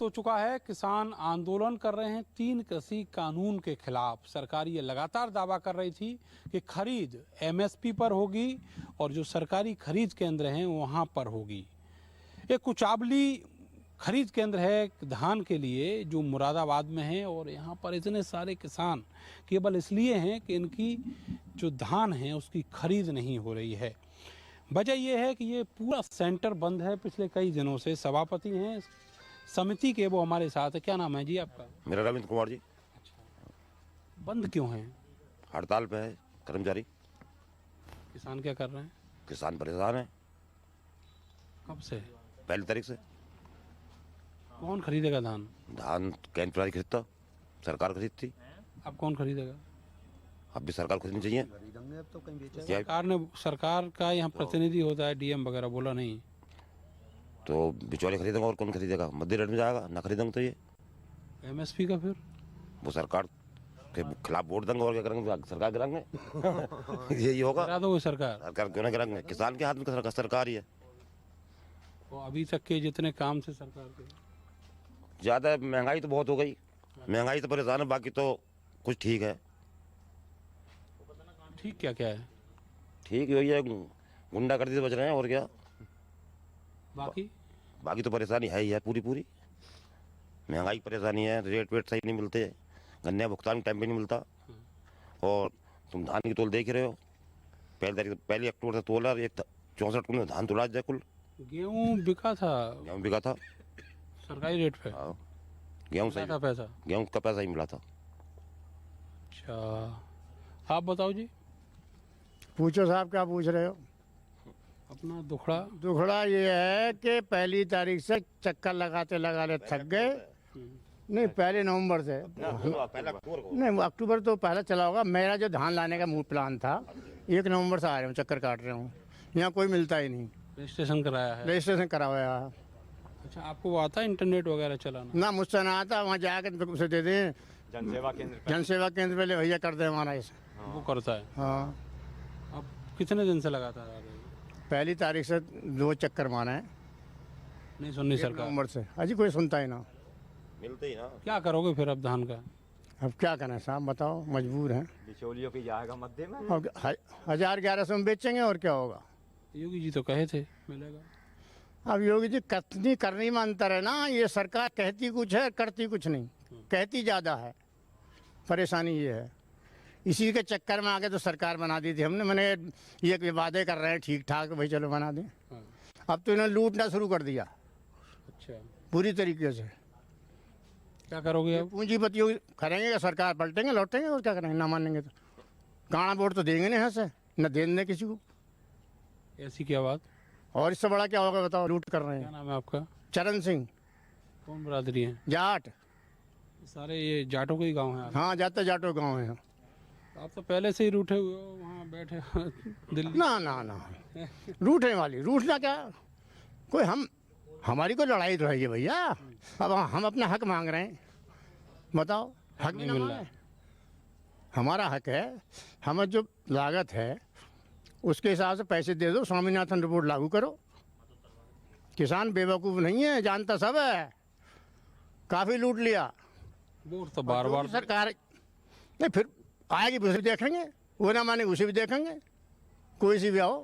वक्त हो चुका है। किसान आंदोलन कर रहे हैं 3 कृषि कानून के खिलाफ। सरकार ये लगातार दावा कर रही थी कि खरीद एमएसपी पर होगी और जो सरकारी खरीद केंद्र हैं वहां पर होगी। एक कुचाबली खरीद केंद्र है धान के लिए जो मुरादाबाद में है और यहाँ पर इतने सारे किसान केवल इसलिए हैं कि इनकी जो धान है उसकी खरीद नहीं हो रही है। वजह यह है कि ये पूरा सेंटर बंद है पिछले कई दिनों से। सभापति हैं समिति के, वो हमारे साथ है। क्या नाम है जी आपका? मेरा रविंद्र कुमार जी। बंद क्यों है? हड़ताल पे है कर्मचारी। किसान क्या कर रहे हैं? किसान परेशान है। कब से? पहली तारीख से। कौन खरीदेगा धान? धान केंद्र पर खरीदता, सरकार खरीदती। अब कौन खरीदेगा? अब भी सरकार खरीदनी चाहिए। सरकार का यहाँ प्रतिनिधि होता है डीएम वगैरह, बोला नहीं तो बिचौले खरीदेंगे और कौन खरीदेगा? मध्य रेट में जाएगा ना, खरीदेंगे तो ये एमएसपी का फिर वो सरकार के खिलाफ वोट देंगे और क्या करेंगे? सरकार गिराएंगे। यही होगा। गिरा दो सरकार क्यों ना गिराएंगे? किसान के हाथ में सरकार ही है। तो अभी तक के जितने काम से सरकार के ज़्यादा महंगाई तो बहुत हो गई। महंगाई तो परेशान है, बाकी तो कुछ ठीक है। ठीक क्या क्या है? ठीक यही है, गुंडागर्दी से बच रहे हैं और क्या। बाकी तो परेशानी है ही है पूरी। महंगाई परेशानी है, रेट वेट सही नहीं मिलते, गन्ने भुगतान टाइम पे नहीं मिलता। और तुम धान की तोल देख रहे हो, पहली अक्टूबर से तोला 64 कुल धान तोला जाए। कुल गेहूँ बिका था सरकारी रेट पे। गेहूँ सही था, पैसा गेहूँ का पैसा ही मिला था। अच्छा, आप बताओ जी। पूछो साहब, क्या पूछ रहे हो? अपना दुखड़ा ये है कि पहली तारीख से चक्कर लगाते थक गए। नहीं, पहले नवंबर से नहीं, अक्टूबर तो पहले चला होगा। मेरा जो धान लाने का मूड प्लान था 1 नवंबर से आ रहे हूँ, चक्कर काट रहा हूँ। यहाँ कोई मिलता ही नहीं। रजिस्ट्रेशन कराया है? रजिस्ट्रेशन कराया है। अच्छा, आपको आता है इंटरनेट वगैरह चलाना? ना, मुझसे ना आता। वहाँ जाकर उसे दे दें जनसेवा केंद्र पे, भैया कर दे हमारा ऐसा। वो करता है? हाँ। अब कितने दिन से लगातार आ रहे हैं? पहली तारीख से 2 चक्कर मारा है। नहीं सुननी सरकार? नवंबर से अजी कोई सुनता ही ना। मिलते ही ना। क्या करोगे फिर अब धान का? अब क्या करें साहब, बताओ, मजबूर हैं। बिचौलियों की जाएगा मध्य में। अब 1000-1100 में बेचेंगे और क्या होगा? योगी जी तो कहे थे मिलेगा। अब योगी जी कथनी करनी में अंतर है ना। ये सरकार कहती कुछ है, करती कुछ नहीं। कहती ज़्यादा है, परेशानी ये है। इसी के चक्कर में आके तो सरकार बना दी थी हमने। मैंने ये वादे कर रहे हैं ठीक ठाक, भाई चलो बना दें। अब तो इन्होंने लूटना शुरू कर दिया। अच्छा, पूरी तरीके से। क्या करोगे अब? पूंजीपतियों करेंगे, सरकार पलटेंगे, लौटेंगे और क्या करेंगे? ना मानेंगे तो गाना वोट तो देंगे नहीं, यहाँ से न देने किसी को। ऐसी क्या बात? और इससे बड़ा क्या होगा बताओ? लूट कर रहे क्या हैं। नाम है आपका? चरण सिंह। कौन बरादरी है? जाट। सारे ये जाटों के ही गांव हैं? हाँ, जाते जाटो गाँव है। आप तो पहले से ही रूठे हुए हो, वहाँ बैठे हो दिल्ली। ना रूठने वाली, रूठना क्या? कोई हमारी कोई लड़ाई तो है ये भैया। अब हम अपना हक मांग रहे हैं, बताओ। हक नहीं मिल रहा है। हमारा हक है, हमें जो लागत है उसके हिसाब से पैसे दे दो। स्वामीनाथन रिपोर्ट लागू करो। किसान बेवकूफ़ नहीं है, जानता सब है। काफ़ी लूट लिया। वोट तो बार सरकार नहीं, फिर आएगी उसे भी देखेंगे, वो ना मानेगी उसे भी देखेंगे। कोई सी भी आओ,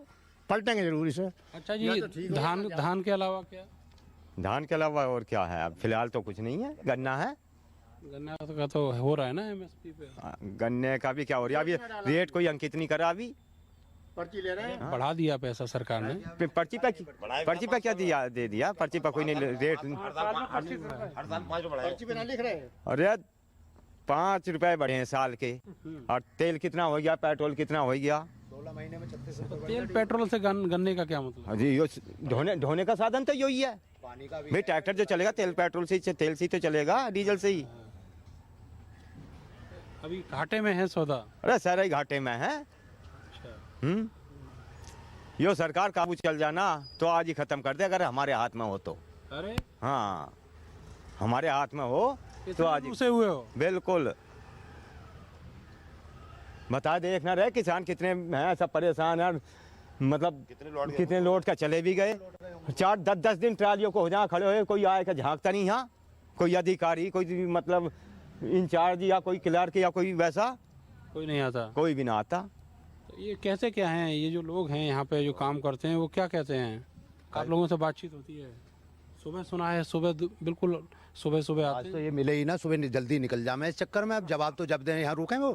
पलटेंगे जरूरी से। अच्छा जी, धान के अलावा क्या? धान के अलावा और क्या है? अब फिलहाल तो कुछ नहीं है। गन्ना है। गन्ना का तो हो रहा है ना एमएसपी पे? गन्ने का भी क्या हो रहा है? अभी रेट कोई अंकित नहीं करा। अभी पर्ची ले रहे हैं। बढ़ा दिया पैसा सरकार ने। पर्ची पे क्या दिया? दे दिया पर्ची पर। कोई नहीं रेट। पर्ची पे ना लिख रहे हैं। अरे 5 रुपए बढ़े हैं साल के। और तेल कितना हो गया, पेट्रोल कितना हो गया? 16 महीने में 36। तेल पेट्रोल से गन्ने का क्या मतलब? जी, ढोने का साधन तो यही है भाई। ट्रैक्टर जो चलेगा तेल पेट्रोल से, तेल से तो चलेगा, डीजल से ही। अभी घाटे में है सौदा? अरे सारा ही घाटे में है। यो सरकार काबू चल जाना तो आज ही खत्म कर दे, अगर हमारे हाथ में हो तो। अरे हाँ, हमारे हाथ में हो तो आज ही। से हुए हो? बिल्कुल। बता दे, देखना रहे किसान कितने हैं, सब परेशान है। मतलब कितने लोड का चले भी गए। 4-10 दिन ट्रालियों को हो जहाँ खड़े हुए, कोई आए का झांकता नहीं। यहाँ कोई अधिकारी, कोई मतलब इंचार्ज या कोई क्लर्क या कोई वैसा कोई नहीं आता। कोई भी ना आता। तो ये कैसे क्या हैं ये जो लोग हैं यहाँ पे जो काम करते हैं वो क्या कहते हैं? आप लोगों से बातचीत होती है? सुबह सुना है, सुबह बिल्कुल सुबह सुबह आते आज तो हैं। ये मिले ही ना, सुबह जल्दी निकल जा मैं इस चक्कर में। अब जवाब तो जब दें यहाँ रुके वो,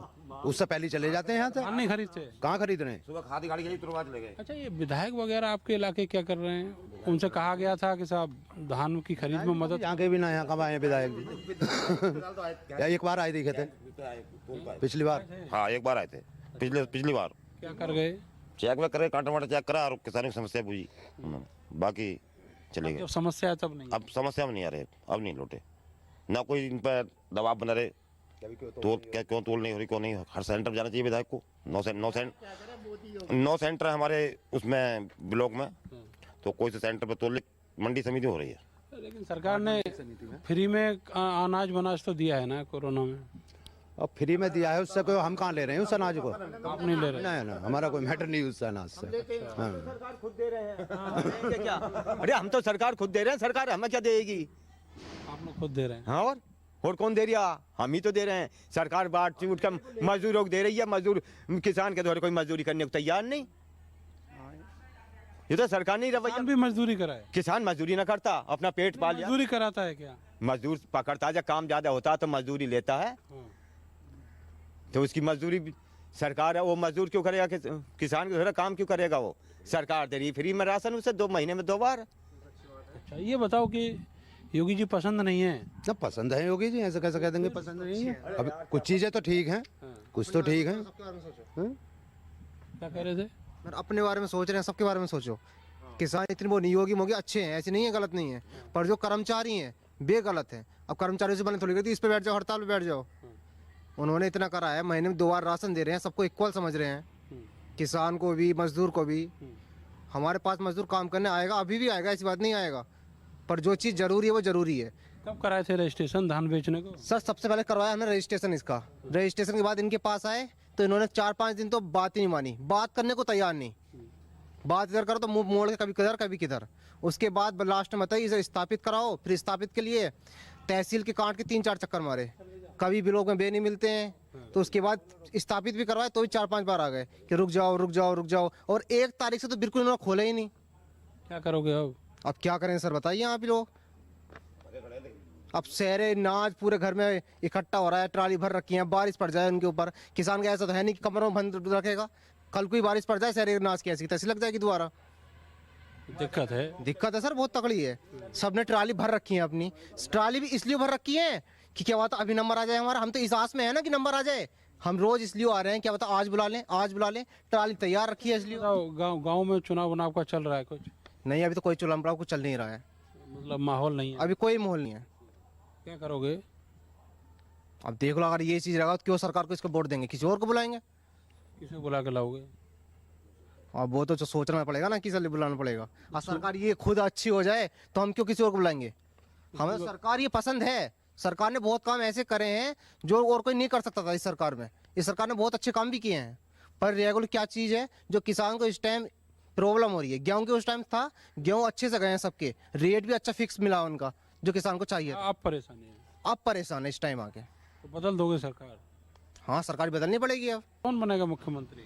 उससे पहले चले जाते हैं यहाँ से। धान नहीं खरीदते? कहाँ खरीद रहे हैं? सुबह खादी गाड़ी गई तुरंत चले गए। अच्छा, ये विधायक वगैरह आपके इलाके क्या कर रहे हैं? उनसे कहा गया था कि साहब धान की खरीद में मदद। यहाँ के भी ना, यहाँ कब आए विधायक जी? या एक बार आए देखे थे पिछली बार। हाँ, एक बार आए थे पिछली बार। क्या कर गए? चेक वेक करे, कांटा वाटा चेक करा और किसानों की समस्या पूछी, बाकी चले गए। जब समस्या है तब नहीं? अब समस्या में नहीं आ रहे, अब नहीं लौटे। ना कोई इन पर दबाव बना रहे, तो क्या क्यों तोल नहीं हो रही, क्यों नहीं। हर सेंटर पर जाना चाहिए विधायक को। 9 सेंटर है हमारे उसमें ब्लॉक में, तो कोई से सेंटर पर तोल मंडी समिति हो रही है। लेकिन सरकार ने फ्री में अनाज बनाज तो दिया है ना कोरोना में? अब फ्री में दिया है, उससे कोई हम कहाँ ले रहे हैं उस अनाज को? आप नहीं ले रहे? नहीं ना, हमारा कोई मैटर नहीं उस अनाज से। हाँ। सरकार खुद दे रहे हैं क्या? अरे हम तो सरकार खुद दे रहे हैं, सरकार हमें क्या देगी? आप लोग खुद दे रहे हैं? हाँ, और कौन दे रहा? हम ही तो दे रहे हैं। सरकार बाट चूट कर मजदूरों को दे रही है, मजदूर किसान के द्वारा कोई मजदूरी करने को तैयार नहीं। ये तो सरकार नहीं रवैया। किसान भी मजदूरी कराए? किसान मजदूरी ना करता, अपना पेट पाल लिया। मजदूरी कराता है क्या? मजदूर पकड़ता, जब काम ज्यादा होता तो मजदूरी लेता है, तो उसकी मजदूरी सरकार है, वो मजदूर क्यों करेगा? किसान के द्वारा काम क्यों करेगा? वो सरकार दे रही फ्री में राशन, उसे 2 महीने में 2 बार। अच्छा, ये बताओ कि योगी जी पसंद नहीं है? सब पसंद है योगी जी, ऐसे कैसे कह देंगे पसंद नहीं है? अब कुछ चीजें तो ठीक हैं, कुछ तो ठीक है। क्या कह रहे थे? अपने बारे में सोच रहे हैं, सबके बारे में सोचो। किसान इतनी वो नहीं होगी मोगी अच्छे हैं, ऐसे नहीं है, गलत नहीं है, पर जो कर्मचारी हैं बे गलत है। अब कर्मचारियों से बने थोड़ी कहती इस पे बैठ जाओ, हड़ताल पे बैठ जाओ। उन्होंने इतना करा है, महीने में 2 बार राशन दे रहे हैं, सबको इक्वल समझ रहे हैं, किसान को भी मजदूर को भी। हमारे पास मजदूर काम करने आएगा, अभी भी आएगा, ऐसी बात नहीं आएगा, पर जो चीज़ जरूरी है वो जरूरी है। कब कराए थे रजिस्ट्रेशन धान बेचने को? सर सबसे पहले करवाया हमने रजिस्ट्रेशन इसका। रजिस्ट्रेशन के बाद इनके पास आए तो इन्होंने 4-5 दिन तो बात ही नहीं मानी, बात करने को तैयार नहीं। बात इधर करो तो मुंह मोड़ के कभी किधर कभी किधर। उसके बाद लास्ट में बताइए इसे स्थापित कराओ, फिर स्थापित के लिए तहसील के काट के 3-4 चक्कर मारे, कभी भी लोग में बे नहीं मिलते हैं। तो उसके बाद स्थापित भी करवाए तो भी 4-5 बार आ गए कि रुक जाओ रुक जाओ रुक जाओ, और 1 तारीख से तो बिल्कुल इन्होंने खोला ही नहीं। क्या करोगे अब क्या करें सर, बताइए आप ही लोग। अब शहरे नाज पूरे घर में इकट्ठा हो रहा है, ट्राली भर रखी है, बारिश पड़ जाए उनके ऊपर। किसान का ऐसा तो है नहीं कि कमरों में बंद रखेगा, कल कोई बारिश पड़ जाए शहरे नाज की ऐसी तैसी लग जाएगी दोबारा। दिक्कत है? दिक्कत है सर, बहुत तगड़ी है। सबने ट्राली भर रखी है, अपनी ट्राली भी इसलिए भर रखी है कि क्या बात अभी नंबर आ जाए हमारा। हम तो इस आस में है ना कि नंबर आ जाए, हम रोज इसलिए आ रहे हैं, क्या बता आज बुला लें आज बुला लें, ट्राली तैयार रखी है इसलिए। गाँव में चुनाव उनाव का चल रहा है कुछ? नहीं, अभी तो कोई चुनाव कुछ चल नहीं रहा है, मतलब माहौल नहीं है अभी कोई माहौल नहीं है। क्या करोगे? अब देख लो, अगर ये चीज रहेगा तो क्यों सरकार को इसको वोट देंगे, किसी और को बुलाएंगे। किसे बुला के लाओगे? अब वो तो सोचना पड़ेगा ना, किसे बुलाना पड़ेगा। और सरकार ये खुद अच्छी हो जाए तो हम क्यों किसी और को बुलाएंगे। हमें सरकार ये पसंद है। सरकार ने बहुत काम ऐसे करे हैं जो और कोई नहीं कर सकता था इस सरकार में। इस सरकार ने बहुत अच्छे काम भी किए हैं, पर रेगुलर क्या चीज़ है जो किसान को इस टाइम प्रॉब्लम हो रही है। गेहूं के उस टाइम था, गेहूं अच्छे से गए हैं सबके, रेट भी अच्छा फिक्स मिला उनका जो किसान को चाहिए। आप परेशानी है? अब परेशान है इस टाइम आके। तो बदल दोगे सरकार? हाँ, सरकार बदलनी पड़ेगी। अब कौन बनेगा मुख्यमंत्री?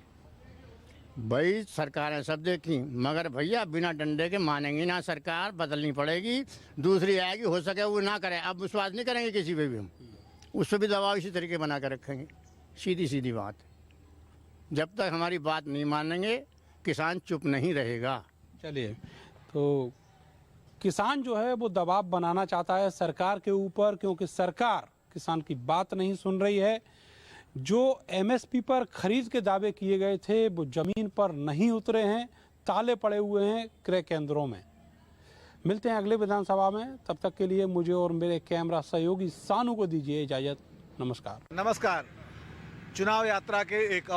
भाई सरकारें सब देखी, मगर भैया बिना डंडे के मानेंगी ना, सरकार बदलनी पड़ेगी। दूसरी आएगी, हो सके वो ना करे, अब विश्वास नहीं करेंगे किसी पे भी हम, उस पर भी दबाव इसी तरीके बना कर रखेंगे। सीधी सीधी बात, जब तक हमारी बात नहीं मानेंगे किसान चुप नहीं रहेगा। चलिए, तो किसान जो है वो दबाव बनाना चाहता है सरकार के ऊपर, क्योंकि सरकार किसान की बात नहीं सुन रही है। जो एमएसपी पर खरीद के दावे किए गए थे वो जमीन पर नहीं उतरे हैं, ताले पड़े हुए हैं क्रय केंद्रों में। मिलते हैं अगले विधानसभा में, तब तक के लिए मुझे और मेरे कैमरा सहयोगी सानू को दीजिए इजाजत। नमस्कार। नमस्कार। चुनाव यात्रा के एक